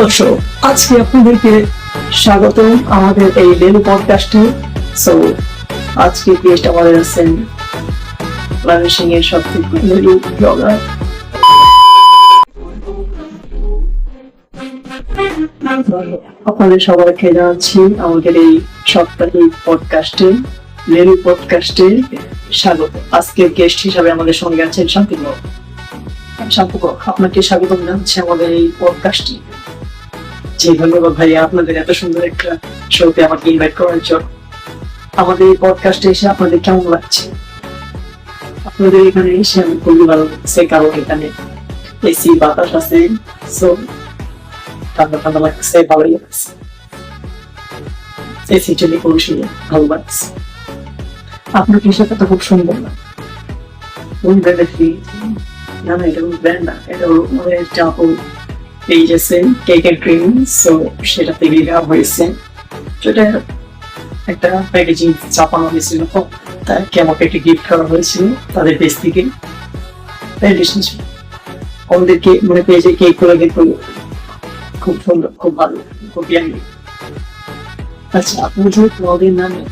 দর্শক, আজকে আপনাদেরকে স্বাগতম আমাদের এই লেলু পডকাস্টে। সো আজকে গেস্ট আমাদের আছেন ময়মনসিং এর সবথেকে লেলু ব্লগার। আপনাদের সবাইকে জানাচ্ছি আমাদের এই সাপ্তাহিক পডকাস্টে লেলু পডকাস্টে স্বাগত। আজকে গেস্ট হিসাবে আমাদের সঙ্গে আছেন শান্তিপ্রভ। শান্তিপ্রভ, আপনাকে স্বাগত জানাচ্ছি আমাদের এই পডকাস্টে। জি ধন্যবাদ ভাইয়া, আপনাদের এত সুন্দর একটা শোতে আমাকে ইনভাইট করার জন্য। আমাদের এই পডকাস্টে এসে আপনাদের কেমন লাগছে? আপনাদের এখানে এসে আমি খুবই ভালো লাগছে, কারণ এখানে এসি বাতাস আছে, সো ঠান্ডা ঠান্ডা লাগছে, ভালোই লাগছে। এসি টেলি পরিষেবা ভালো লাগছে। আপনার বিষয়টা তো খুব সুন্দর না? কোন ব্র্যান্ডের ফি? না না, এটা কোনো ব্র্যান্ড না, এটা আমাদের চাপল পেজ আছে কেক এন্ড ক্রিম, সো সেটা থেকে দেওয়া হয়েছে। সেটা একটা প্যাকেজিং চাপানো হয়েছিল, তাকে আমাকে একটা গিফট করা হয়েছিল তাদের পেজ থেকে। আমাদেরকে মানে পেজে কেক গুলো কিন্তু খুব সুন্দর, খুব ভালো, খুব ইয়ামি। আচ্ছা, আপনি যে ব্লগের নামে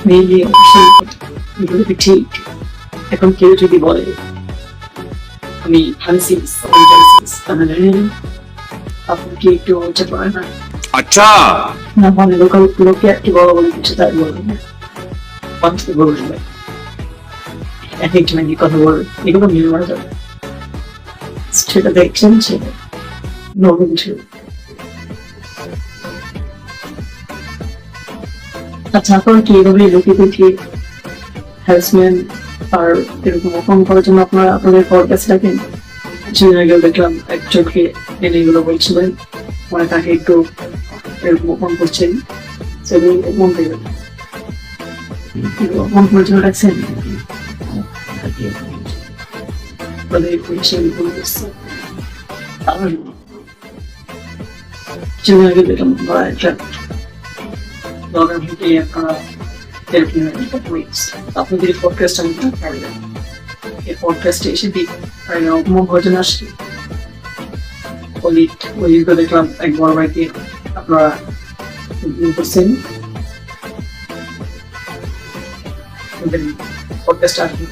মেইনলি এগুলো কি ঠিক? এখন কেউ যদি বলে আমি হানসিস তাহলে আপনি কি একটু হচ্ছে পারে না? अच्छा না মানে লোকাল লোকে আর কি বলা বলে কিছু তাই বলবেন না, মানুষকে বলবেন না, এক একটা নাকি কথা বলবেন, এগুলো মিলে মারা যাবে। সেটা দেখছেন, সেটা নতুন ছিল। আচ্ছা, আপনার কি এভাবে লোকে দেখে হ্যারাসমেন্ট আর এরকম অপমান করার জন্য আপনারা আপনাদের পডকাস্ট রাখেন? কিছুদিন আগে দেখলাম একজনকে এনে এগুলো বলছিলেন, মানে তাকে একটু এরকম অপমান করছেন, সেগুলো অপমান দেবেন, অপমান করার জন্য রাখছেন। কিছুদিন আগে দেখলাম একটা ব্লগার থেকে আপনারা আপনাদের পডকাস্ট আমি পারলেন, এই পডকাস্টে এসে দিই অপমান করার জন্য আসছি। ওই দেখলাম এক বড় ভাইকে আপনারা করছেন, পডকাস্ট আসবেন।